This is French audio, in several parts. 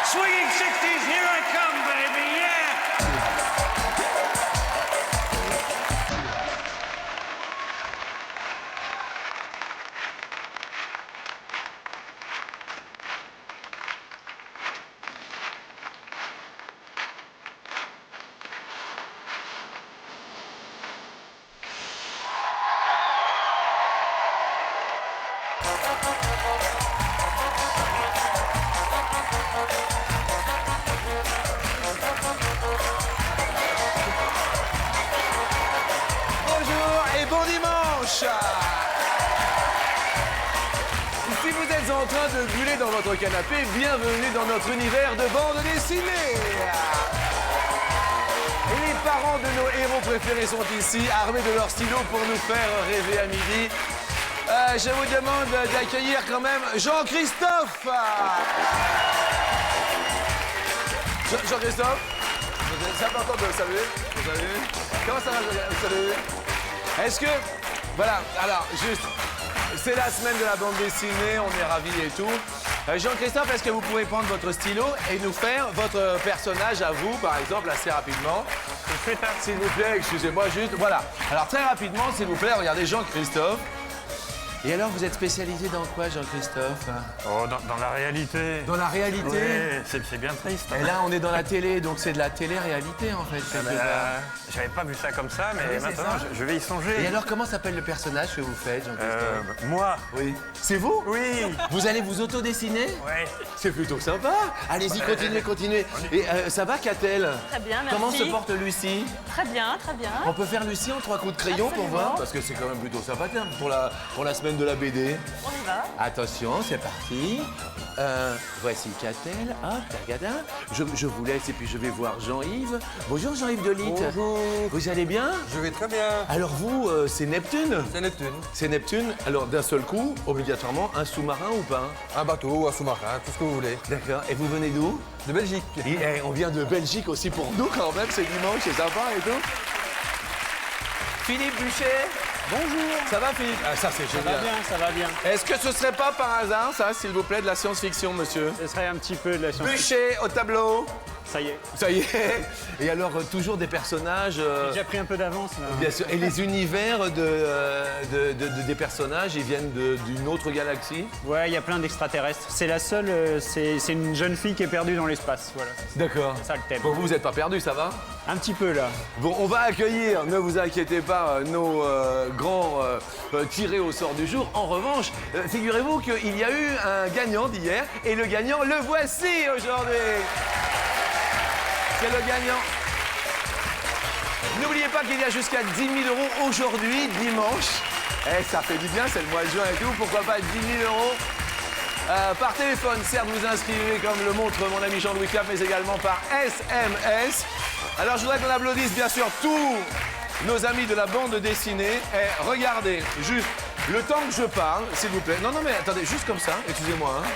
Swinging 60s, here I come, baby, yeah! Bonjour et bon dimanche. Si vous êtes en train de buller dans votre canapé, bienvenue dans notre univers de bande dessinée. Les parents de nos héros préférés sont ici, armés de leurs stylos pour nous faire rêver à midi. Je vous demande d'accueillir quand même Jean-Christophe. Jean-Christophe, c'est important de le saluer. Vous savez. Comment ça va, salut? Est-ce que... Voilà, alors, juste... C'est la semaine de la bande dessinée, on est ravis et tout. Jean-Christophe, est-ce que vous pouvez prendre votre stylo et nous faire votre personnage à vous, par exemple, assez rapidement? S'il vous plaît, excusez-moi, juste... Voilà. Alors, très rapidement, s'il vous plaît, regardez Jean-Christophe. Et alors, vous êtes spécialisé dans quoi, Jean-Christophe? Oh, dans la réalité. Dans la réalité? Oui, c'est bien triste. Et là, on est dans la télé, donc c'est de la télé-réalité, en fait. quelque part. J'avais pas vu ça comme ça, mais oui, c'est maintenant, ça. je vais y songer. Et alors, comment s'appelle le personnage que vous faites, Jean-Christophe? Moi? Oui. C'est vous? Oui. Vous allez vous autodessiner? Ouais. C'est plutôt sympa. Allez-y, continuez, continuez. Et ça va, Catel? Très bien, merci. Comment se porte Lucie? Très bien, très bien. On peut faire Lucie en 3 coups de crayon pour Absolument. voir? Parce que c'est quand même plutôt sympathique pour la semaine de la BD. On y va. Attention, c'est parti. Voici Catel. Hop, Tagada. Je vous laisse et puis je vais voir Jean-Yves. Bonjour Jean-Yves Delitte. Bonjour. Vous allez bien? Je vais très bien. Alors vous, c'est Neptune? C'est Neptune. C'est Neptune. Alors d'un seul coup, obligatoirement, un sous-marin ou pas? Un bateau, un sous-marin, tout ce que vous voulez. D'accord. Et vous venez d'où? De Belgique. Et on vient de Belgique aussi pour nous quand même, c'est dimanche, c'est sympa et tout. Philippe Buchet. Bonjour. Ça va Philippe? Ah, ça c'est génial. Ça va bien, ça va bien. Est-ce que ce serait pas par hasard, ça, s'il vous plaît, de la science-fiction, monsieur? Ce serait un petit peu de la science. Buchet au tableau. Ça y est. Ça y est. Et alors, toujours des personnages... J'ai déjà pris un peu d'avance là. Bien sûr. Et les univers des personnages, ils viennent d'une autre galaxie? Ouais, il y a plein d'extraterrestres. C'est la seule, c'est une jeune fille qui est perdue dans l'espace, voilà. D'accord. C'est ça le thème. Bon, vous n'êtes pas perdu, ça va? Un petit peu là. Bon, on va accueillir, ne vous inquiétez pas, nos grands tirés au sort du jour. En revanche, figurez-vous qu'il y a eu un gagnant d'hier, et le gagnant, le voici aujourd'hui. C'est le gagnant. N'oubliez pas qu'il y a jusqu'à 10 000 € aujourd'hui, dimanche. Eh, ça fait du bien, c'est le mois de juin et tout. Pourquoi pas 10 000 € par téléphone, certes, vous inscrivez comme le montre mon ami Jean-Louis Cap, mais également par SMS. Alors, je voudrais qu'on applaudisse bien sûr tous nos amis de la bande dessinée. Et regardez, juste le temps que je parle, s'il vous plaît. Non, non, mais attendez, juste comme ça, excusez-moi. Hein.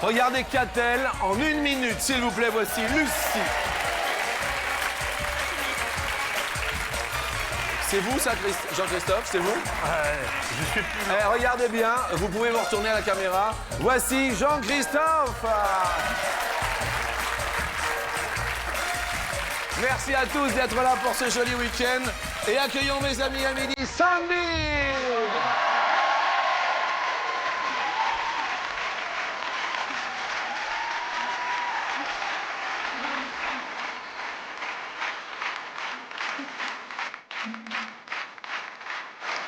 Regardez Catel en 1 minute, s'il vous plaît. Voici Lucie. C'est vous, ça, Jean-Christophe? C'est vous? Je suis plus là. Eh, regardez bien, vous pouvez vous retourner à la caméra. Voici Jean-Christophe. Merci à tous d'être là pour ce joli week-end. Et accueillons mes amis à midi, Sandy.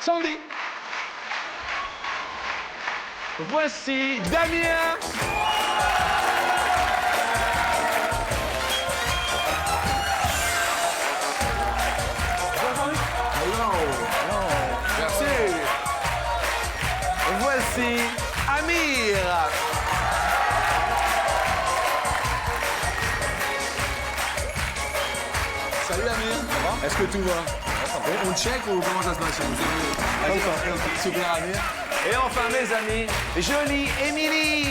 Sandy. Voici Damien. Merci. Voici Amir. Salut Amir. Est-ce que tout va? On check ou comment ça se passe? Super Amir. Et enfin mes amis, jolie Émilie.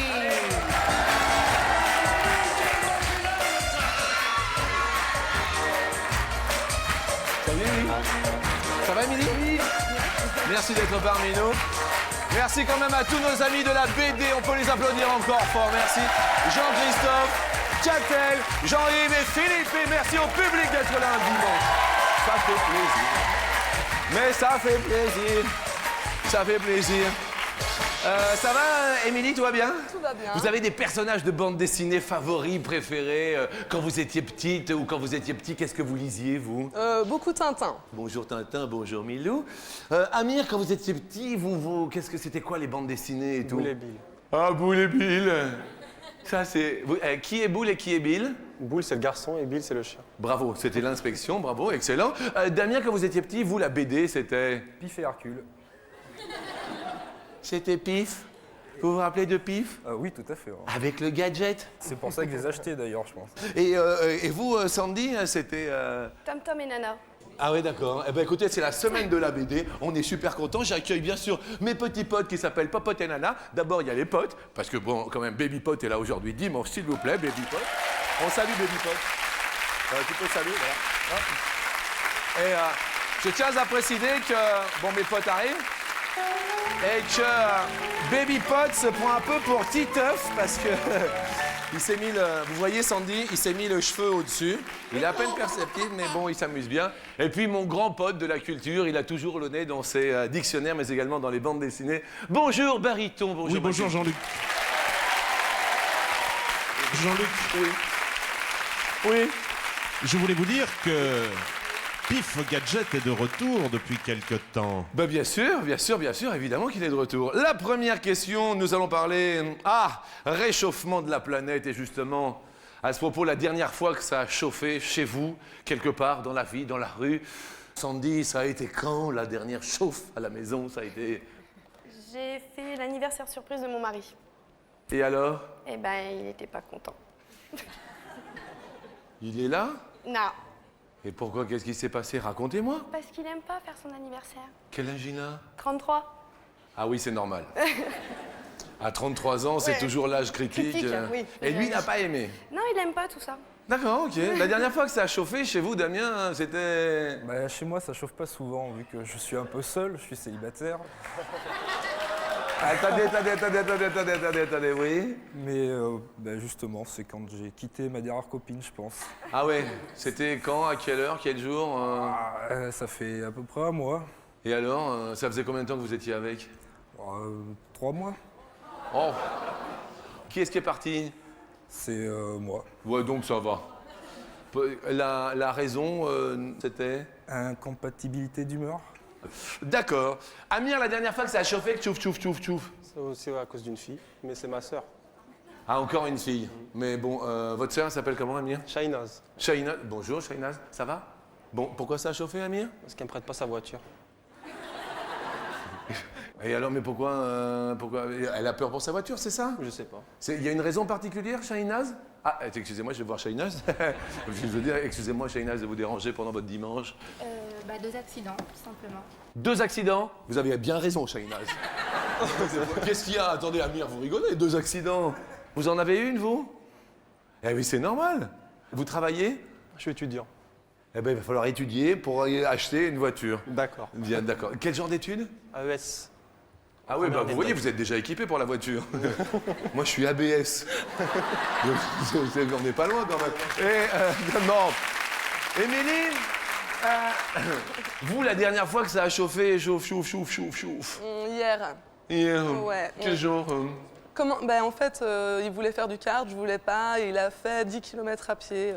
Salut Émilie. Ça va Émilie? Oui. Merci d'être parmi nous. Merci quand même à tous nos amis de la BD. On peut les applaudir encore fort. Merci Jean-Christophe, Tchatel, Jean-Yves et Philippe. Et merci au public d'être là un dimanche. Ça fait plaisir. Mais ça fait plaisir. Ça fait plaisir. Ça va, Émilie, tout va bien? Tout va bien. Vous avez des personnages de bande dessinée favoris, préférés quand vous étiez petite ou quand vous étiez petit, qu'est-ce que vous lisiez, vous? Beaucoup Tintin. Bonjour Tintin, bonjour Milou. Amir, quand vous étiez petit, qu'est-ce que c'était quoi les bandes dessinées et tout? Boule et Bill. Ah, Boule et Bill. Ça, c'est... qui est Boule et qui est Bill? Boule, c'est le garçon et Bill, c'est le chien. Bravo, c'était l'inspection, bravo, excellent. Damien, quand vous étiez petit, vous, la BD, c'était... Pif et Hercule. C'était Pif. Vous vous rappelez de Pif? Oui, tout à fait. Ouais. Avec le gadget. C'est pour ça que je les ai achetés d'ailleurs, je pense. Et vous, Sandy, c'était... Tom Tom et Nana. Ah ouais, d'accord. Eh ben écoutez, c'est la semaine de la BD. On est super contents. J'accueille bien sûr mes petits potes qui s'appellent Popote et Nana. D'abord, il y a les potes, parce que bon, quand même, Baby Pot est là aujourd'hui dimanche, s'il vous plaît, Baby Pot. On salue Baby Pot. Tu peux saluer, voilà. Et je tiens à préciser que, bon, mes potes arrivent, et que Baby Pot se prend un peu pour Titeuf, parce que il s'est mis vous voyez Sandy, il s'est mis le cheveu au-dessus. Il est à peine perceptible, mais bon, il s'amuse bien. Et puis mon grand pote de la culture, il a toujours le nez dans ses dictionnaires, mais également dans les bandes dessinées. Bonjour Baryton, bonjour. Oui, bonjour Jean-Luc. Jean-Luc. Oui. Oui. Je voulais vous dire que Pif Gadget est de retour depuis quelque temps. Ben bien sûr, évidemment qu'il est de retour. La première question, nous allons parler... réchauffement de la planète. Et justement, à ce propos, la dernière fois que ça a chauffé chez vous, quelque part, dans la vie, dans la rue, Sandy, ça a été quand la dernière chauffe à la maison? Ça a été... J'ai fait l'anniversaire surprise de mon mari. Et alors? Eh ben, il n'était pas content. Il est là? Non, Et pourquoi? Qu'est-ce qui s'est passé? Racontez-moi. parce qu'il aime pas faire son anniversaire. Quel âge il a? 33. Ah oui, c'est normal. À 33 ans, c'est Ouais. toujours l'âge critique. Critique, oui. Et lui, il n'a pas aimé. Non, il aime pas tout ça. D'accord, ok. La dernière fois que ça a chauffé chez vous, Damien, c'était... Bah, chez moi, ça chauffe pas souvent, vu que je suis un peu seul, je suis célibataire. Attendez, oui. Mais bah, justement, c'est quand j'ai quitté ma dernière copine, je pense. Ah ouais, c'était quand, à quelle heure, quel jour Ça fait à peu près un mois. Et alors, ça faisait combien de temps que vous étiez avec? 3 mois. Oh. Qui est-ce qui est parti? C'est moi. Ouais, donc ça va. La raison, c'était... Incompatibilité d'humeur. D'accord. Amir, la dernière fois que ça a chauffé, tchouf. C'est aussi à cause d'une fille, mais c'est ma sœur, Ah, encore une fille. Mais bon, votre sœur s'appelle comment, Amir? Shainaz, Shainaz. Bonjour, Shainaz. Ça va? Bon, pourquoi ça a chauffé, Amir? parce qu'elle me prête pas sa voiture. Et alors, mais pourquoi elle a peur pour sa voiture, c'est ça? Je sais pas. Il y a une raison particulière, Shainaz? Ah, excusez-moi, je vais voir Shainaz. Je veux dire, excusez-moi, Shainaz, de vous déranger pendant votre dimanche. 2 accidents, tout simplement. 2 accidents? Vous avez bien raison, Shainaz. Qu'est-ce qu'il y a? Attendez, Amir, vous rigolez, 2 accidents. Vous en avez une, vous? Eh oui, c'est normal. Vous travaillez? Je suis étudiant. Eh bien, il va falloir étudier pour acheter une voiture. D'accord. Bien, d'accord. Quel genre d'études? AES. Ah oui, bah, Première vous voyez, étape. vous êtes déjà équipé pour la voiture. Moi, je suis ABS. Donc, on n'est pas loin quand même. Et, non. Émilie, vous, la dernière fois que ça a chauffé, chouf. Hier. Hier, Ouais. quel jour Comment? Ben, en fait, il voulait faire du kart, je voulais pas, et il a fait 10 km à pied.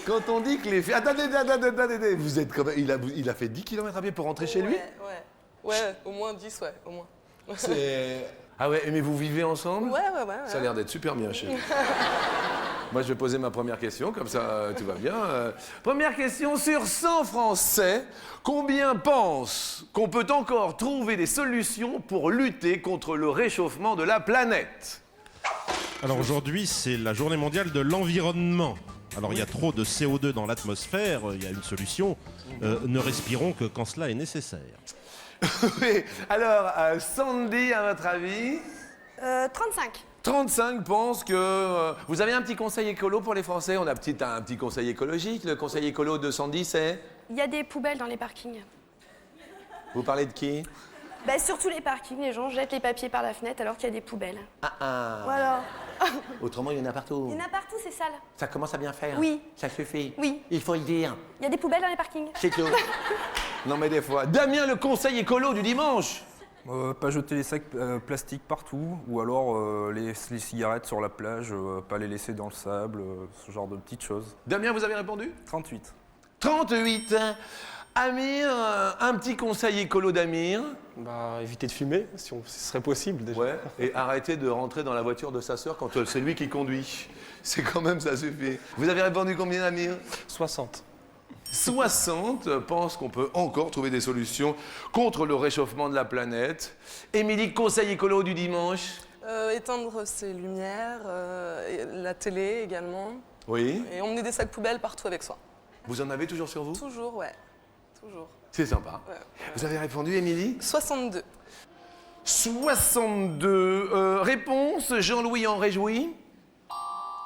Quand on dit que les filles... Attendez, vous êtes comme... Il a fait 10 km à pied pour rentrer chez lui? Ouais, au moins 10, ouais, au moins. C'est... Ah ouais, mais vous vivez ensemble? Ouais. Ça a l'air d'être super bien chez vous. Moi, je vais poser ma première question, comme ça, tout va bien. Première question, sur 100 Français, combien pensent qu'on peut encore trouver des solutions pour lutter contre le réchauffement de la planète? Alors aujourd'hui, c'est la journée mondiale de l'environnement. Alors il y a trop de CO2 dans l'atmosphère, il y a une solution. Ne respirons que quand cela est nécessaire. Oui. Alors, Sandy, à votre avis 35. 35 pensent que... vous avez un petit conseil écolo pour les Français? On a un petit conseil écologique. Le conseil écolo de Sandy, c'est... Il y a des poubelles dans les parkings. Vous parlez de qui? Bah, surtout les parkings, les gens jettent les papiers par la fenêtre alors qu'il y a des poubelles. Voilà. Autrement, il y en a partout. Il y en a partout, c'est sale. Ça commence à bien faire. Oui. Ça suffit. Oui. Il faut le dire. Il y a des poubelles dans les parkings. C'est tout. Non, mais des fois. Damien, le conseil écolo du dimanche. Pas jeter les sacs plastiques partout, ou alors les cigarettes sur la plage, pas les laisser dans le sable, ce genre de petites choses. Damien, vous avez répondu? 38. 38. Amir, un petit conseil écolo d'Amir. Bah, éviter de fumer, si ce serait possible déjà. Ouais, et arrêter de rentrer dans la voiture de sa sœur quand c'est lui qui conduit. C'est quand même, ça suffit. Vous avez répondu combien, Amir? 60. 60 pensent qu'on peut encore trouver des solutions contre le réchauffement de la planète. Émilie, conseil écolo du dimanche. Éteindre ses lumières, et la télé également. Oui. Et emmener des sacs poubelles partout avec soi. Vous en avez toujours sur vous? Toujours, ouais. Toujours. C'est sympa. Ouais. Vous avez répondu, Émilie? 62. 62. Réponse, Jean-Louis en réjouit.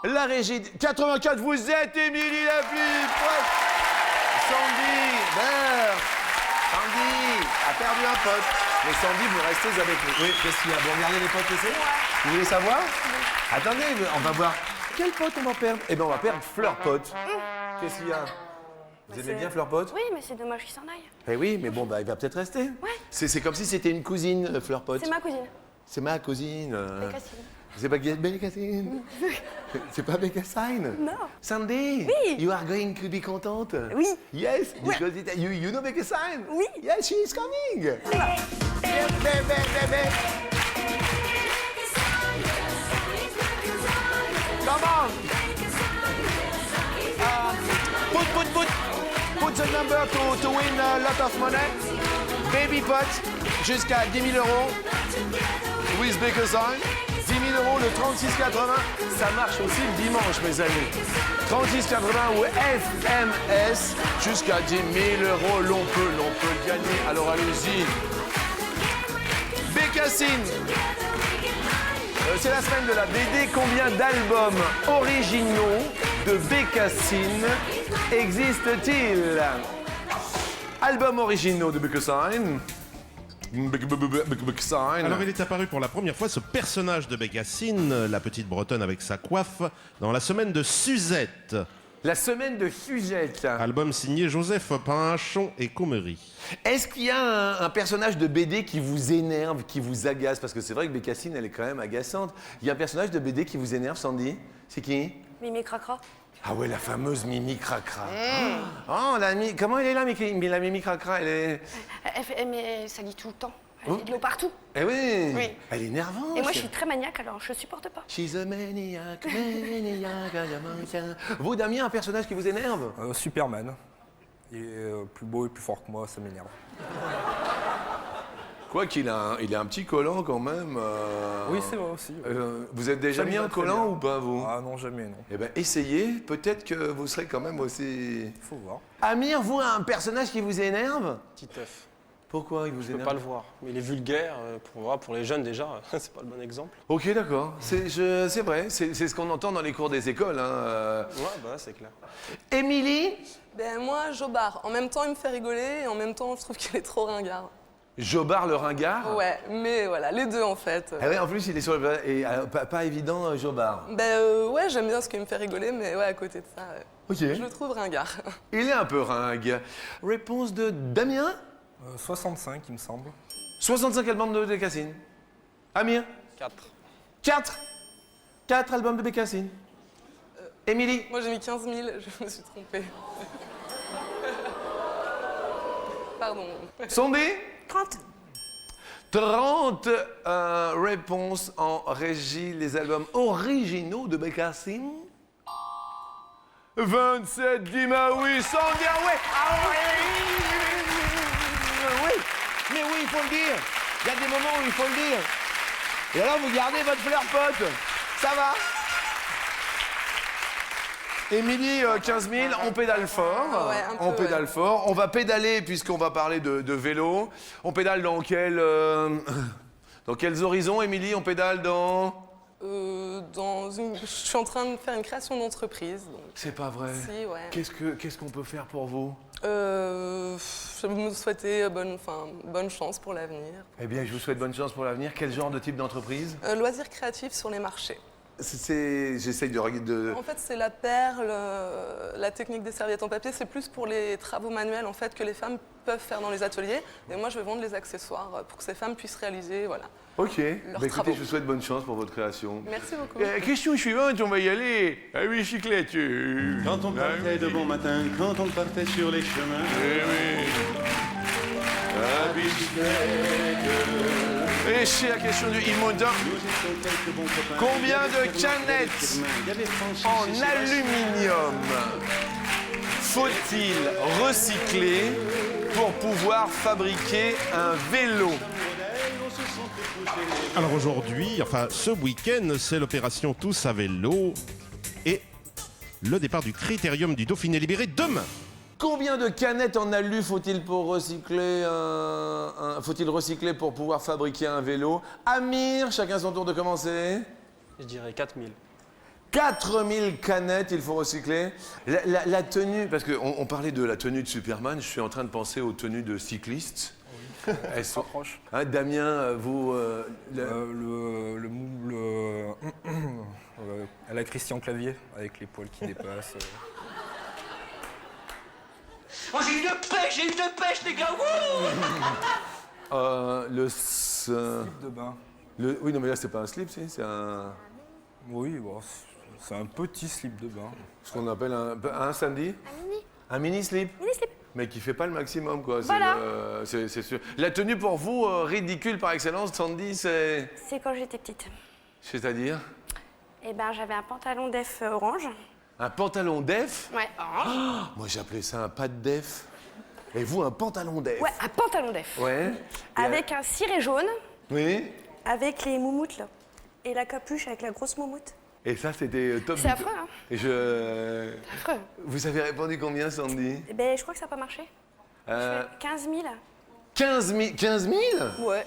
La régie... 84, vous êtes Émilie la plus proche. Sandy, merde. Sandy a perdu un pote. Mais Sandy, vous restez avec nous. Oui, qu'est-ce qu'il y a? Vous regardez les potes que c'est? Vous voulez savoir? Attendez, on va voir. Quel pote on va perdre? Eh bien, on va perdre Fleur Pote. Qu'est-ce qu'il y a? Vous aimez bien Fleur Pote? Oui, mais c'est dommage qu'il s'en aille. Eh oui, mais bon, bah, il va peut-être rester. Ouais. C'est comme si c'était une cousine, Fleur Pote. C'est ma cousine. C'est ma cousine. Bécassine. C'est pas Bécassine. C'est pas Bécassine. Non. Sandy. Oui. You are going to be contente. Oui. Yes, because you know Bécassine. Oui. Yes, she is coming. Yes, baby. Come on. Put the number to win a lot of money. Baby pot, jusqu'à 10 000 euros. With Bécassine. 10 000 euros, le 36,80. Ça marche aussi le dimanche, mes amis. 36,80 ou FMS. Jusqu'à 10 000 euros, l'on peut le gagner. Alors allez-y. Bécassine. C'est la semaine de la BD. Combien d'albums originaux de Bécassine existe-t-il? Albums originaux de Bécassine. Alors il est apparu pour la première fois ce personnage de Bécassine, la petite bretonne avec sa coiffe, dans la semaine de Suzette. La semaine de Suzette. Album signé Joseph Pinchon et Commery. Est-ce qu'il y a un personnage de BD qui vous énerve, qui vous agace? Parce que c'est vrai que Bécassine, elle est quand même agaçante. Il y a un personnage de BD qui vous énerve, Sandy? C'est qui? Mimi Cracra. Ah ouais, la fameuse Mimi Cracra. Oh, comment elle est là, la Mimi Cracra? Elle est... Mais ça lit tout le temps. Elle met de l'eau partout. Eh oui. Oui. Elle est énervante. Et moi, je suis très maniaque, alors je supporte pas. She's a maniac, Vous, Damien, un personnage qui vous énerve? Superman. Il est plus beau et plus fort que moi, ça m'énerve. Quoi qu'il il a un petit collant quand même. Oui, c'est vrai aussi. Vous êtes déjà Ça mis lui va un très collant bien. ou pas, vous? Ah non, jamais, non. Eh bien, essayez. Peut-être que vous serez quand même aussi... Faut voir. Amir, vous, un personnage qui vous énerve? Petit œuf. Pourquoi il vous Je peux énerve? pas le voir. Mais il est vulgaire, pour les jeunes déjà, c'est pas le bon exemple. Ok, d'accord. C'est vrai. C'est ce qu'on entend dans les cours des écoles. Hein. Ouais, bah c'est clair. Émilie? Ben moi, Jobard. En même temps, il me fait rigoler et en même temps, je trouve qu'il est trop ringard. Jobard le ringard? Ouais, mais voilà, les deux en fait. Ah ouais, en plus, il est sur le... Et, pas évident, Jobard. Ouais, j'aime bien ce qui me fait rigoler, mais ouais, à côté de ça, Ok. je le trouve ringard. Il est un peu ringue. Réponse de Damien? 65, il me semble. 65 albums de Bécassine. Amir? 4. 4 albums de Bécassine. Émilie? Moi, j'ai mis 15 000, je me suis trompée. Pardon. Sandy? 30. 30 réponses en régie, les albums originaux de Bécassine. 27, dis-moi oui, sans dire oui. Ah oui. Oui, mais oui, il faut le dire. Il y a des moments où il faut le dire. Et alors, vous gardez votre fleur pote. Ça va? Émilie, 15 000, on pédale fort. Ouais, un peu, on pédale ouais. fort. On va pédaler puisqu'on va parler de vélo. On pédale dans dans quels horizons, Émilie? On pédale dans... Je suis en train de faire une création d'entreprise. donc, C'est pas vrai. Si, ouais. Qu'est-ce qu'on peut faire pour vous? Je me souhaitais bonne chance pour l'avenir. Eh bien, je vous souhaite bonne chance pour l'avenir. Quel genre de type d'entreprise? Loisirs créatifs sur les marchés. J'essaye de... En fait, c'est la perle, la technique des serviettes en papier, c'est plus pour les travaux manuels en fait que les femmes peuvent faire dans les ateliers. Et moi, je vais vendre les accessoires pour que ces femmes puissent réaliser, voilà. Ok. Leurs Écoutez, travaux. je vous souhaite bonne chance pour votre création. Merci beaucoup. Question suivante, on va y aller. Ah oui, bicyclette. Quand on partait de bon matin, quand on partait sur les chemins. La bicyclette. Et c'est la question du Immonda. Combien de canettes en aluminium faut-il recycler pour pouvoir fabriquer un vélo? Alors aujourd'hui, enfin ce week-end, c'est l'opération Tous à vélo et le départ du Critérium du Dauphiné libéré demain. Combien de canettes en alu faut-il pour recycler faut-il recycler pour pouvoir fabriquer un vélo? Amir, chacun son tour de commencer. Je dirais 4000. 4000 canettes, il faut recycler. La tenue, parce qu'on parlait de la tenue de Superman, je suis en train de penser aux tenues de cyclistes. Elles sont proches. Hein, Damien, vous... Elle a Christian Clavier, avec les poils qui dépassent. Oh, j'ai eu de pêche, les gars! Slip de bain. Oui, non, mais là, c'est pas un slip, c'est un... Oui, bon, c'est un petit slip de bain. Ce qu'on appelle un samedi? Un mini slip? Mini slip. Mais qui fait pas le maximum, quoi. Voilà. C'est sûr. La tenue pour vous, ridicule par excellence, Sandy, c'est... C'est quand j'étais petite. C'est-à-dire? Eh ben, j'avais un pantalon def orange. Un pantalon def? Ouais, orange. Moi, j'appelais ça un pas de def. Et vous, un pantalon def? Ouais, un pantalon def. Ouais. Avec un ciré jaune, Oui. avec les moumoutes, là. Et la capuche avec la grosse moumoute. Et ça, c'était top. C'est affreux, hein? Et je... Affreux. Vous avez répondu combien, Sandy? Eh ben, je crois que ça n'a pas marché. Euh, 15 000. 15 000? 15 000? Ouais.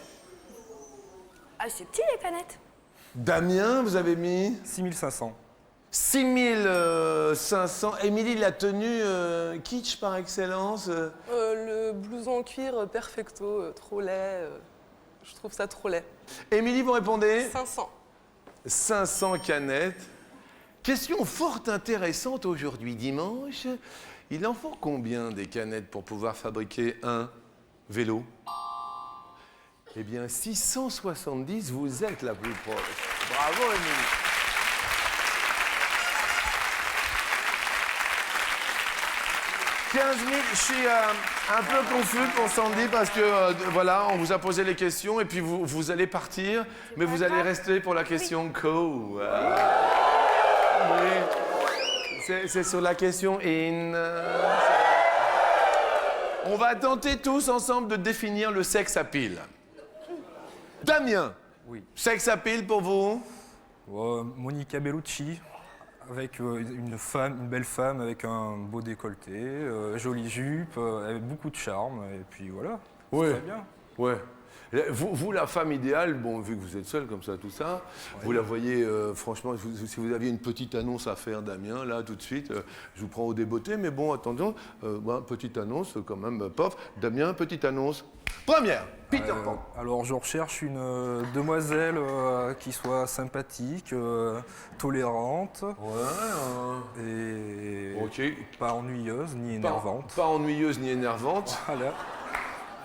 Ah, c'est petit, les canettes. Damien, vous avez mis? 6500. 6500. Émilie, la tenue kitsch par excellence. Le blouson en cuir perfecto, trop laid. Je trouve ça trop laid. Émilie, vous répondez? 500. 500 canettes. Question fort intéressante aujourd'hui, dimanche. Il en faut combien des canettes pour pouvoir fabriquer un vélo? Eh bien, 670, vous êtes la plus proche. Bravo, Émilie. « 15 000, je suis un peu confus pour Sandy parce que, voilà, on vous a posé les questions et puis vous allez partir, mais vous allez rester pour la question co. Oui. C'est sur la question in. On va tenter tous ensemble de définir le sex appeal. Damien, Oui. sex appeal pour vous? Monica Bellucci, avec une belle femme avec un beau décolleté, jolie jupe, avec beaucoup de charme, et puis voilà. C'est Ouais. très bien. Ouais. Vous, la femme idéale, bon, vu que vous êtes seul comme ça, tout ça, vous la voyez, franchement, si vous aviez une petite annonce à faire, Damien, là, tout de suite, je vous prends au débeauté, mais bon, attendons, petite annonce, quand même, pof. Damien, petite annonce. Première, Peter Pan. Alors je recherche une demoiselle qui soit sympathique, tolérante et Ok. pas ennuyeuse ni énervante. Pas ennuyeuse ni énervante. Voilà.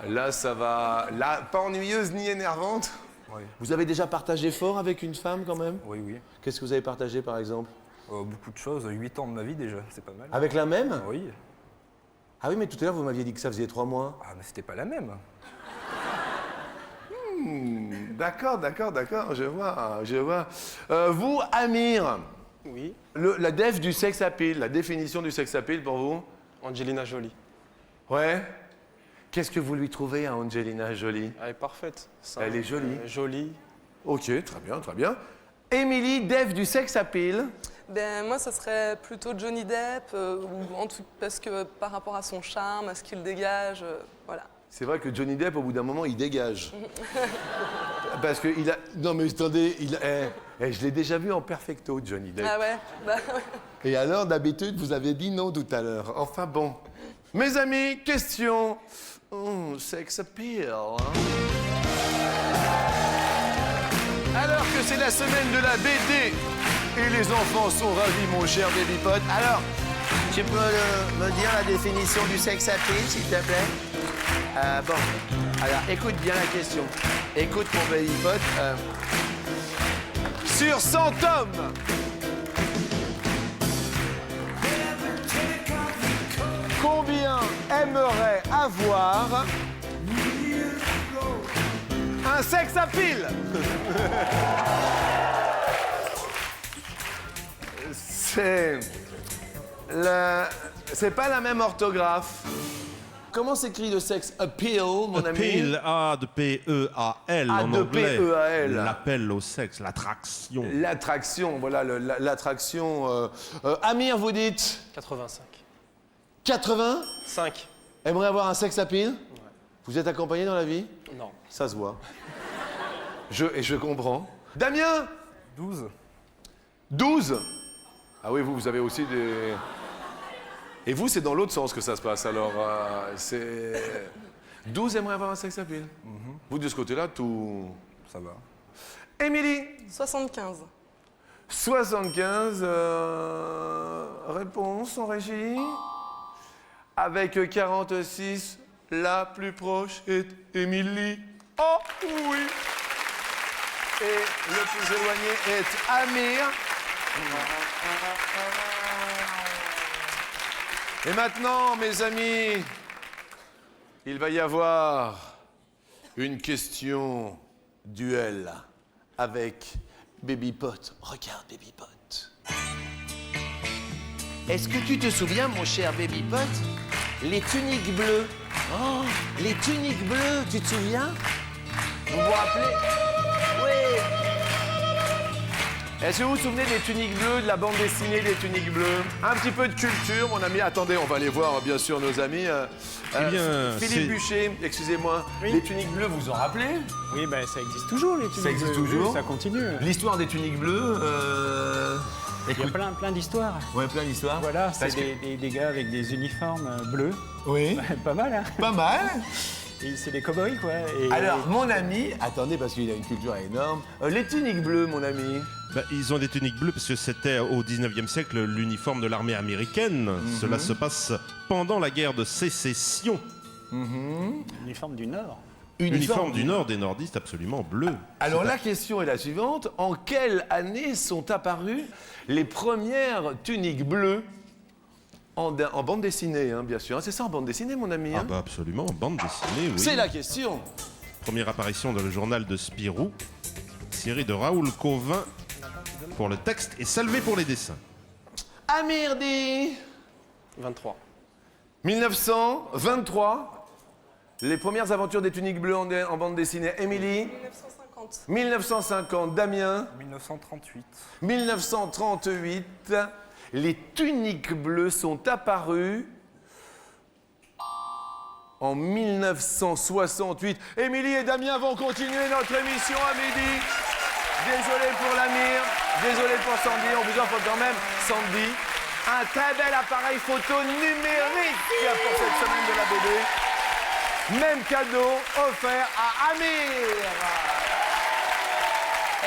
Là, ça va. Là, pas ennuyeuse ni énervante. Oui. Vous avez déjà partagé fort avec une femme, quand même? Oui, oui. Qu'est-ce que vous avez partagé, par exemple? Beaucoup de choses, 8 ans de ma vie déjà, c'est pas mal. Avec la même? Oui. Ah oui, mais tout à l'heure, vous m'aviez dit que ça faisait 3 mois. Ah, mais c'était pas la même. D'accord, je vois. Vous, Amir, Oui. la def du sex appeal, la définition du sex appeal pour vous? Angelina Jolie. Ouais. Qu'est-ce que vous lui trouvez à Angelina Jolie? Elle est parfaite. Elle est jolie. Jolie. Ok, très bien. Émilie, def du sex appeal. Ben, moi, ce serait plutôt Johnny Depp, ou en tout, parce que par rapport à son charme, à ce qu'il dégage, voilà. C'est vrai que Johnny Depp, au bout d'un moment, il dégage. Parce que il a... Non mais attendez, je l'ai déjà vu en perfecto, Johnny Depp. Ah ouais, bah ouais. Et alors, d'habitude, vous avez dit non tout à l'heure. Enfin bon. Mes amis, question. Oh, sex appeal. Hein? Alors que c'est la semaine de la BD et les enfants sont ravis, mon cher baby pot. Alors, tu peux me dire la définition du sex appeal, s'il te plaît? Bon, alors écoute bien la question. Écoute mon baby pot. Sur 100 hommes, combien aimerait avoir un sex appeal? C'est pas la même orthographe. Comment s'écrit le sex appeal, mon ami? Appeal, A de P-E-A-L en de anglais. P-E-A-L. L'appel au sexe, l'attraction. L'attraction, voilà, l'attraction. Amir, vous dites 85. 80? 5. Aimerait avoir un sex appeal? Ouais. Vous êtes accompagné dans la vie? Non. Ça se voit. Je comprends. Damien? 12. 12? Ah oui, vous avez aussi des... Et vous, c'est dans l'autre sens que ça se passe, alors c'est... 12 aimeraient avoir un sex appeal. Vous, de ce côté-là, tout... Ça va. Émilie? 75. 75, réponse en régie. Avec 46, la plus proche est Émilie. Oh oui! Et le plus éloigné est Amir. Et maintenant, mes amis, il va y avoir une question duel avec Baby Pot. Regarde, Baby Pot. Est-ce que tu te souviens, mon cher baby pot, les tuniques bleues? Oh, les tuniques bleues, tu te souviens? Vous vous rappelez? Oui. Est-ce que vous vous souvenez des tuniques bleues, de la bande dessinée des tuniques bleues? Un petit peu de culture, mon ami. Attendez, on va aller voir, bien sûr, nos amis. Eh bien, Philippe c'est- Bûcher, excusez-moi. Oui. Les tuniques bleues, vous vous en rappelez? Oui, ben ça existe toujours, les tuniques Ça existe bleues. toujours Oui, ça continue. L'histoire des tuniques bleues, Il y a plein d'histoires. ouais, plein d'histoires. Voilà, c'est Parce que- des gars avec des uniformes bleus. Oui, Pas mal, hein? pas mal. Et c'est des cow-boys, quoi. Et Alors, mon ami, attendez, parce qu'il a une culture énorme. Les tuniques bleues, mon ami. Bah, ils ont des tuniques bleues parce que c'était au 19e siècle l'uniforme de l'armée américaine. Cela se passe pendant la guerre de sécession. uniforme du Nord. Uniforme du Nord, des nordistes absolument bleu. Alors la question est la suivante. En quelle année sont apparues les premières tuniques bleues en bande dessinée, hein, bien sûr. C'est ça, en bande dessinée, mon ami. Ah hein bah absolument, bande dessinée, oui. C'est la question. Première apparition dans le journal de Spirou, série de Raoul Cauvin pour le texte et Salvé pour les dessins. Amir dit 23. 1923. Les premières aventures des tuniques bleues en bande dessinée. Émilie 1950. 1950. Damien 1938. 1938. Les tuniques bleues sont apparues en 1968. Émilie et Damien vont continuer notre émission à midi. Désolé pour l'Amir, désolé pour Sandy. On vous offre quand même, Sandy, un très bel appareil photo numérique pour cette semaine de la BD. Même cadeau offert à Amir.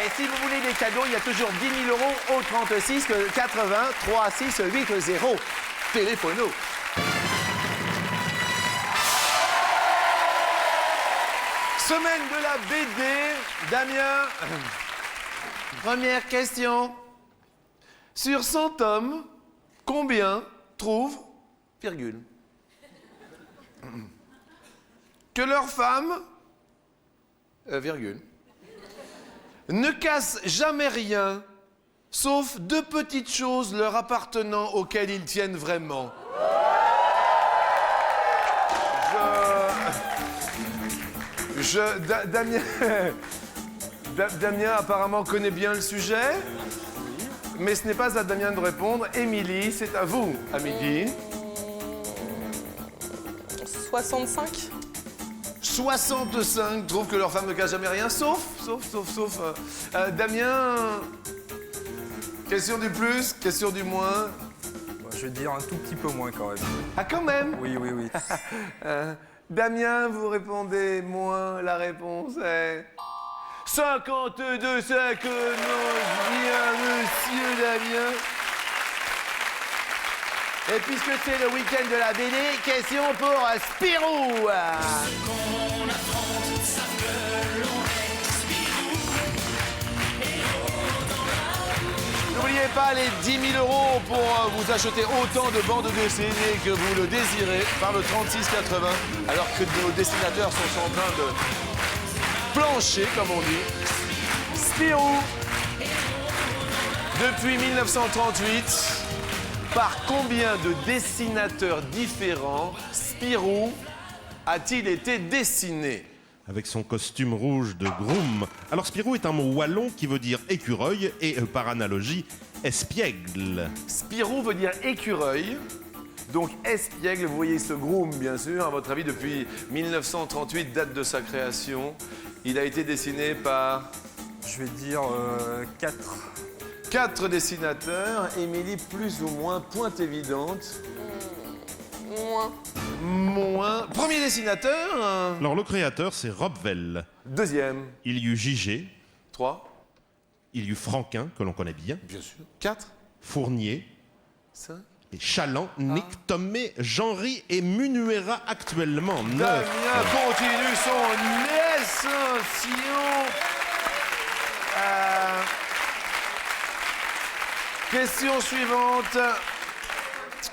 Et si vous voulez des cadeaux, il y a toujours 10 000 € au 36 80 36 80. Téléphono. Semaine de la BD. Damien, première question. Sur 100 hommes, combien trouvent, virgule, que leur femme, virgule, ne casse jamais rien, sauf deux petites choses leur appartenant auxquelles ils tiennent vraiment. Damien apparemment connaît bien le sujet, Mais ce n'est pas à Damien de répondre. Émilie, c'est à vous, à midi. 65. 65 trouvent que leur femme ne cache jamais rien, sauf. Damien, question du plus, question du moins. Je vais dire un tout petit peu moins quand même. Ah, quand même. Oui. Damien, vous répondez moins, la réponse est... 52 secondes, bien monsieur Damien. Et puisque c'est le week-end de la BD, question pour Spirou. N'oubliez pas les 10 000 € pour vous acheter autant de bandes dessinées que vous le désirez par le 36,80, alors que nos dessinateurs sont en train de plancher, comme on dit. Spirou, depuis 1938, par combien de dessinateurs différents Spirou a-t-il été dessiné? Avec son costume rouge de groom. Alors Spirou est un mot wallon qui veut dire écureuil et par analogie espiègle. Spirou veut dire écureuil. Donc espiègle, vous voyez ce groom bien sûr, à votre avis depuis 1938, date de sa création. Il a été dessiné par... Je vais dire 4. 4 dessinateurs. Émilie, plus ou moins, pointe évidente. Moins. Premier dessinateur. Alors le créateur c'est Rob Vell. Deuxième. Il y eut Gigé. 3. Il y eut Franquin, que l'on connaît bien. Bien sûr. 4. Fournier. 5. Et Chaland, Nick, Tomé, Jean-Ry et Munuera actuellement 9. Damien continue son ascension. Question suivante.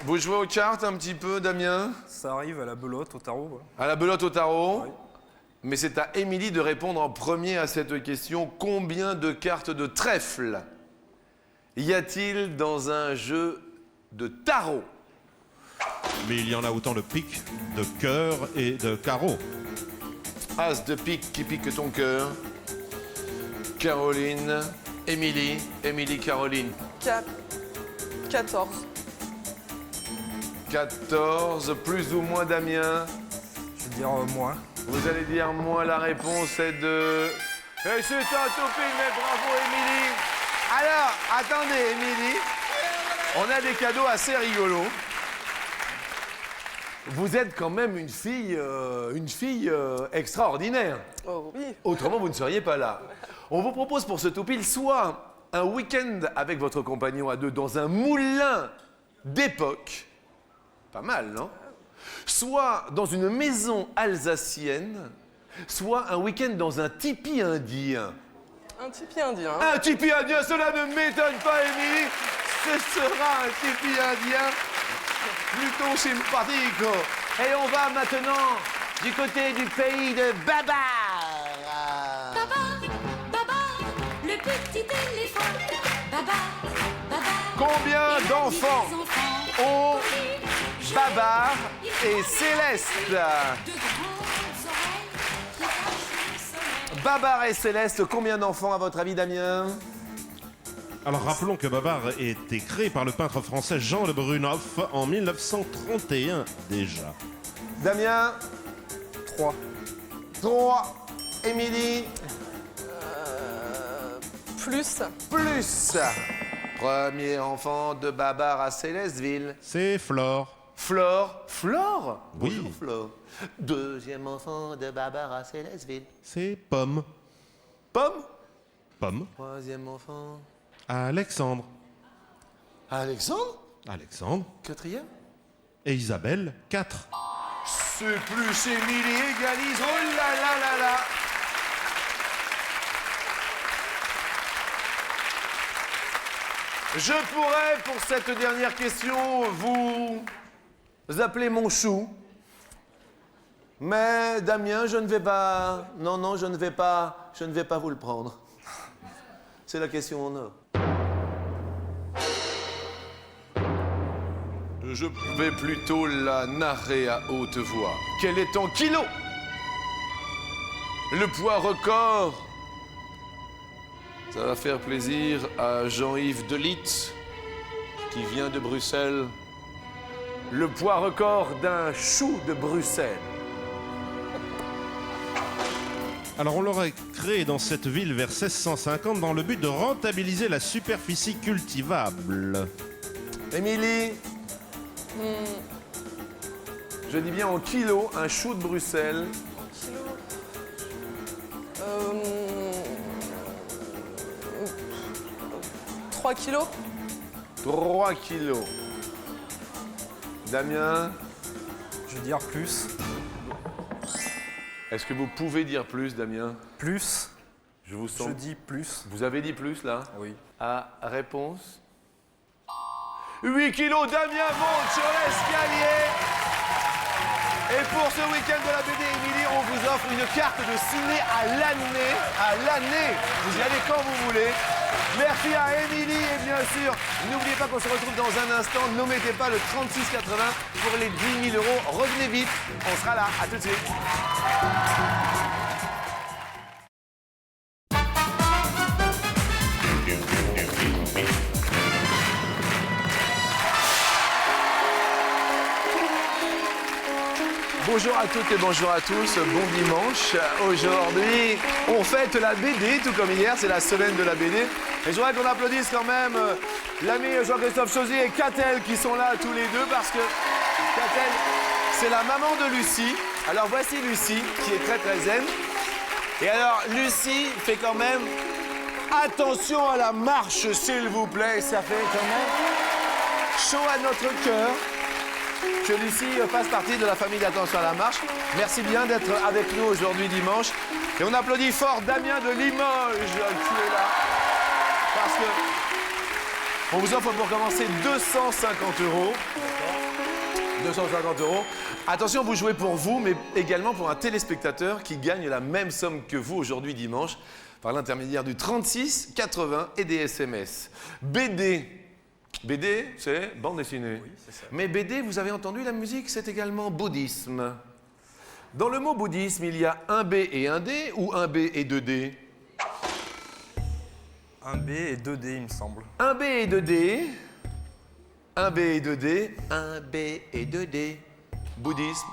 Vous jouez aux cartes un petit peu, Damien? Ça arrive à la belote, au tarot. Ouais. À la belote au tarot? Oui. Mais c'est à Émilie de répondre en premier à cette question. Combien de cartes de trèfle y a-t-il dans un jeu de tarot? Mais il y en a autant de piques, de cœur et de carreaux. As de pique qui pique ton cœur. Caroline, Émilie, Caroline. 14. 14, plus ou moins Damien? Je vais dire moins. Vous allez dire moins, la réponse est de... Et c'est un toupille, mais bravo Émilie. Alors, attendez Émilie, on a des cadeaux assez rigolos. Vous êtes quand même une fille extraordinaire. Oh oui. Autrement, vous ne seriez pas là. On vous propose pour ce toupille soit un week-end avec votre compagnon à deux dans un moulin d'époque. Pas mal, non? Soit dans une maison alsacienne, soit un week-end dans un tipi indien. Un tipi indien. Un tipi indien, cela ne m'étonne pas, Émilie. Ce sera un tipi indien plutôt sympathique. Et on va maintenant du côté du pays de Babar. Babar, le petit éléphant. Babar. Combien d'enfants ont Babar et Céleste? Babar et Céleste, combien d'enfants à votre avis, Damien? Alors rappelons que Babar a été créé par le peintre français Jean Le Brunoff en 1931 déjà. Damien? 3. 3. Émilie? Plus. Premier enfant de Babar à Célesteville. C'est Flore. Flore? Oui. Bonjour, Flore. Deuxième enfant de Babar à Célesteville. C'est Pomme. Pomme? Troisième enfant. Alexandre. Alexandre? Quatrième? Et Isabelle, 4. C'est plus, Émilie égalise. Oh là là là là! Je pourrais, pour cette dernière question, vous appeler mon chou. Mais Damien, je ne vais pas... Non, je ne vais pas vous le prendre. C'est la question en or. Je vais plutôt la narrer à haute voix. Quel est en kilos le poids record Ça va faire plaisir à Jean-Yves Delitte, qui vient de Bruxelles. Le poids record d'un chou de Bruxelles. Alors on l'aurait créé dans cette ville vers 1650 dans le but de rentabiliser la superficie cultivable. Émilie, je dis bien en kilos, un chou de Bruxelles. Kilo. 3 kilos. 3 kilos. Damien, Je vais dire plus. est-ce que vous pouvez dire plus, Damien? Plus. Je vous sens. Je dis plus. Vous avez dit plus, là? Oui. Réponse 8 kilos, Damien monte sur l'escalier. Et pour ce week-end de la BD Émilie, on vous offre une carte de ciné à l'année. À l'année. Vous y allez quand vous voulez. Merci à Émilie et bien sûr, n'oubliez pas qu'on se retrouve dans un instant. N'omettez pas le 36,80 pour les 10 000 €. Revenez vite, on sera là. À tout de suite. Bonjour à toutes et bonjour à tous, bon dimanche. Aujourd'hui, on fête la BD, tout comme hier, c'est la semaine de la BD. Et je voudrais qu'on applaudisse quand même l'ami Jean-Christophe Chauzy et Catel qui sont là tous les deux parce que Catel, c'est la maman de Lucie. Alors voici Lucie qui est très très zen. Et alors Lucie fait quand même attention à la marche s'il vous plaît, ça fait quand même chaud à notre cœur que Lucie fasse partie de la famille d'Attention à la marche. Merci bien d'être avec nous aujourd'hui dimanche. Et on applaudit fort Damien de Limoges qui est là. Parce que on vous offre pour commencer 250 €. 250 €. Attention, vous jouez pour vous, mais également pour un téléspectateur qui gagne la même somme que vous aujourd'hui dimanche par l'intermédiaire du 36 80 et des SMS. BD, c'est bande dessinée. Oui, c'est ça. Mais BD, vous avez entendu, la musique, c'est également bouddhisme. Dans le mot bouddhisme, il y a un B et un D ou un B et deux D? Un B et 2 D, il me semble. Un B et deux D. Un B et deux D. Un B et deux D. Bouddhisme.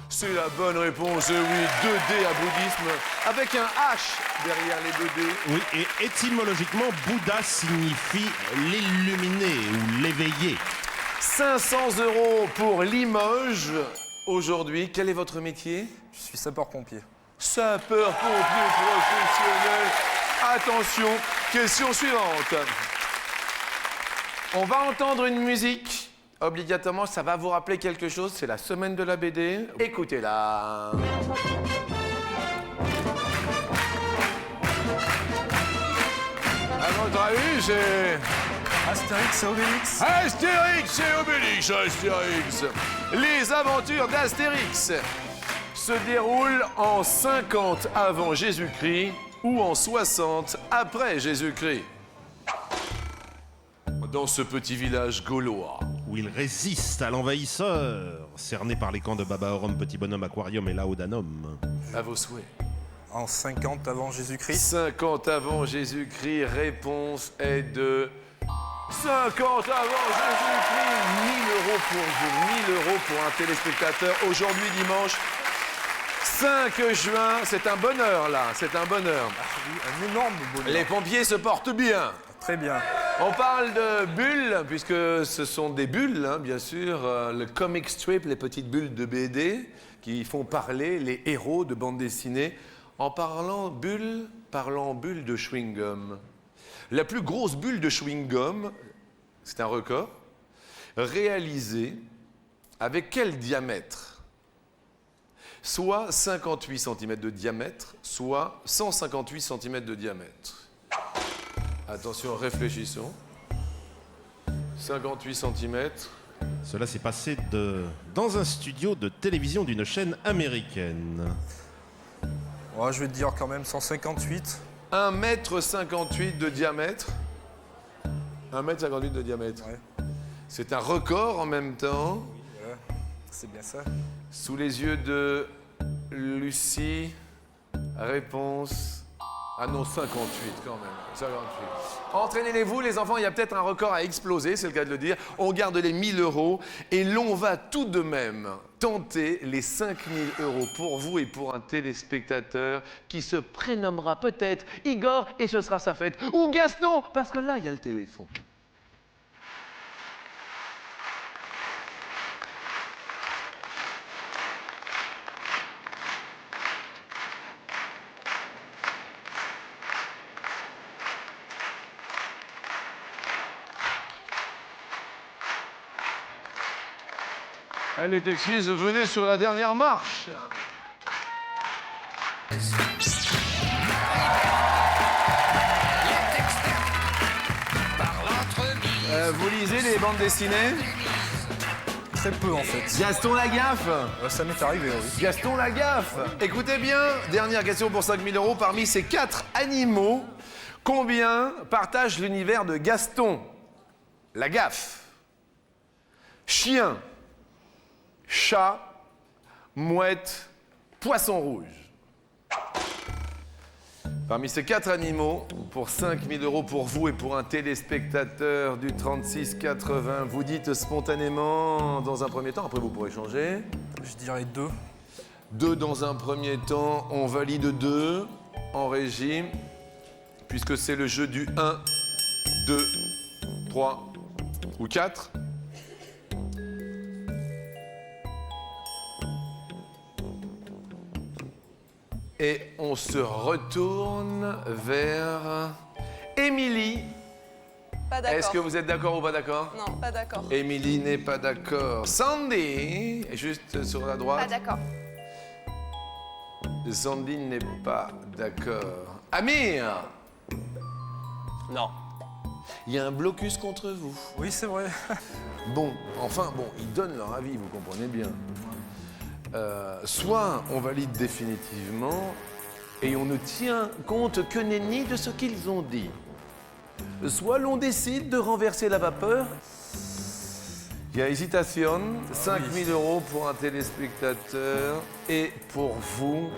C'est la bonne réponse, oui, 2D à bouddhisme, avec un H derrière les 2D. Oui, et étymologiquement, Bouddha signifie l'illuminé ou l'éveillé. 500 € pour Limoges. Aujourd'hui, quel est votre métier? Je suis sapeur-pompier. Sapeur-pompier professionnel. Attention, question suivante. On va entendre une musique. Obligatoirement, ça va vous rappeler quelque chose. C'est la semaine de la BD. Écoutez-la. À votre avis, c'est... Astérix et Obélix. Astérix et Obélix, Astérix. Les aventures d'Astérix se déroulent en 50 avant Jésus-Christ ou en 60 après Jésus-Christ. Dans ce petit village gaulois. Où il résiste à l'envahisseur, cerné par les camps de Baba Orum, Petit Bonhomme, Aquarium et Laodanum. À vos souhaits. En 50 avant Jésus-Christ. 50 avant Jésus-Christ, réponse est de 50 avant Jésus-Christ. 1 000 € pour vous, 1 000 € pour un téléspectateur. Aujourd'hui, dimanche 5 juin, c'est un bonheur là, c'est un bonheur. Oui, un énorme bonheur. Les pompiers se portent bien. Très bien. On parle de bulles, puisque ce sont des bulles, hein, bien sûr, le comic strip, les petites bulles de BD, qui font parler les héros de bande dessinée. En parlant bulles de chewing-gum. La plus grosse bulle de chewing-gum, c'est un record, réalisé avec quel diamètre? Soit 58 cm de diamètre, soit 158 cm de diamètre. Attention, réfléchissons. 58 cm. Cela s'est passé dans un studio de télévision d'une chaîne américaine. Ouais, je vais te dire quand même 158. 1,58 m de diamètre. 1,58 m de diamètre. Ouais. C'est un record en même temps. Voilà. C'est bien ça. Sous les yeux de Lucie, réponse Ah non, 58 quand même. 58. Entraînez-les-vous, les enfants, il y a peut-être un record à exploser, c'est le cas de le dire. On garde les 1 000 € et l'on va tout de même tenter les 5 000 € pour vous et pour un téléspectateur qui se prénommera peut-être Igor et ce sera sa fête. Ou Gaston, parce que là, il y a le téléphone. Elle est excuse, venez sur la dernière marche. Vous lisez les bandes dessinées? Très peu en fait. Gaston Lagaffe. Ça m'est arrivé, oui. Gaston Lagaffe. Écoutez bien, dernière question pour 5 000 €. Parmi ces 4 animaux, combien partagent l'univers de Gaston Lagaffe? Chien, chat, mouette, poisson rouge. Parmi ces 4 animaux, pour 5 000 € pour vous et pour un téléspectateur du 36-80, vous dites spontanément dans un premier temps, après vous pourrez changer. Je dirais 2. 2 dans un premier temps, on valide 2 en régie, puisque c'est le jeu du 1, 2, 3 ou 4. Et on se retourne vers Émilie. Pas d'accord. Est-ce que vous êtes d'accord ou pas d'accord? Non, pas d'accord. Émilie n'est pas d'accord. Sandy, juste sur la droite. Pas d'accord. Sandy n'est pas d'accord. Amir, Non. il y a un blocus contre vous. Oui, c'est vrai. Bon, ils donnent leur avis, vous comprenez bien. Soit on valide définitivement et on ne tient compte que nenni de ce qu'ils ont dit. Soit l'on décide de renverser la vapeur. Il y a hésitation, 5 000 € pour un téléspectateur et pour vous.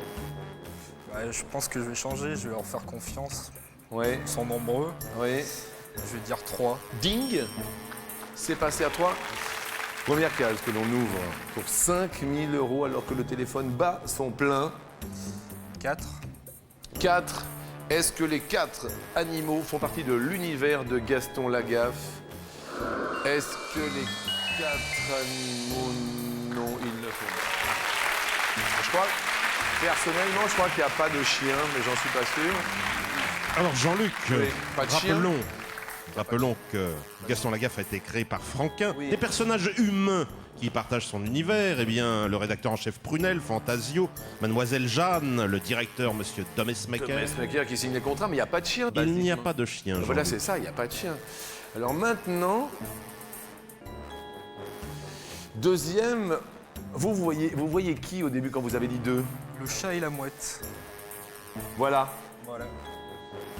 Je pense que je vais changer, je vais leur faire confiance. Oui. Ils sont nombreux. Oui. Je vais dire 3. Ding, c'est passé à 3. Première case que l'on ouvre pour 5 000 € alors que le téléphone bat son plein. 4. 4. Est-ce que les 4 animaux font partie de l'univers de Gaston Lagaffe? Est-ce que les 4 animaux... Non, ils ne font pas. Je crois, personnellement, je crois qu'il n'y a pas de chien, mais j'en suis pas sûr. Alors Jean-Luc, Oui, pas de chien. rappelons que Gaston Lagaffe a été créé par Franquin. Oui. Des personnages humains qui partagent son univers, eh bien, le rédacteur en chef Prunel, Fantasio, Mademoiselle Jeanne, le directeur Monsieur Domesmaker. Domesmaker qui signe les contrats, mais il n'y a pas de chien. Il n'y a pas de chien. Voilà, Jean-Luc. c'est ça, il n'y a pas de chien. Alors maintenant, deuxième, vous voyez qui au début quand vous avez dit 2? Le chat et la mouette. Voilà. Voilà.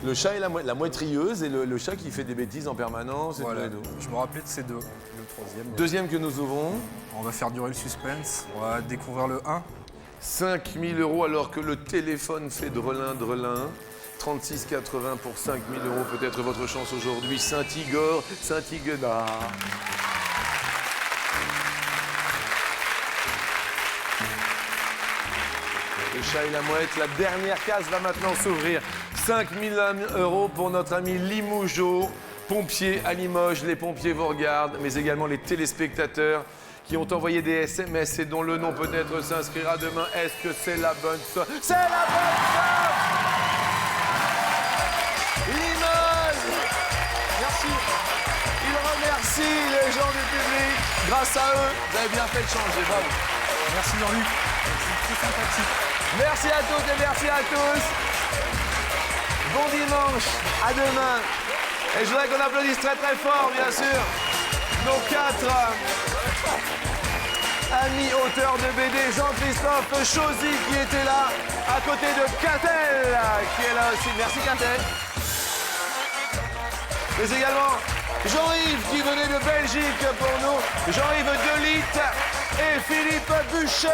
Le chat et la mouettrieuse et le chat qui fait des bêtises en permanence. Et Voilà. tout. Je me rappelais de ces 2. Le troisième. Deuxième que nous ouvrons. On va faire durer le suspense. On va découvrir le 1. 5 000 € alors que le téléphone fait drelin. 36,80 pour 5 000 €, peut-être votre chance aujourd'hui. Saint-Igor, Saint-Iguenard. Le chat et la mouette, la dernière case va maintenant s'ouvrir. 5 000 € pour notre ami Limoujo, pompier à Limoges. Les pompiers vous regardent, mais également les téléspectateurs qui ont envoyé des SMS et dont le nom peut-être s'inscrira demain. Est-ce que c'est la bonne somme? C'est la bonne somme! Limoges! Merci. Il remercie les gens du public. Grâce à eux, vous avez bien fait de changer. Bravo. Merci Jean-Luc. C'est très sympathique. Merci à toutes et merci à tous. Bon dimanche, à demain. Et je voudrais qu'on applaudisse très très fort, bien sûr, nos 4 amis auteurs de BD, Jean-Christophe Chauzy qui était là, à côté de Quintel, qui est là aussi. Merci Quintel. Mais également Jean-Yves qui venait de Belgique pour nous, Jean-Yves Delitte et Philippe Boucher.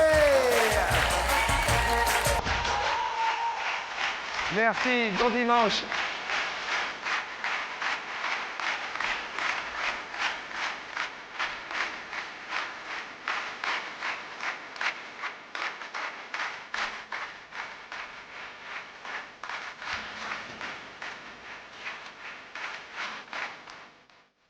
Merci, bon dimanche.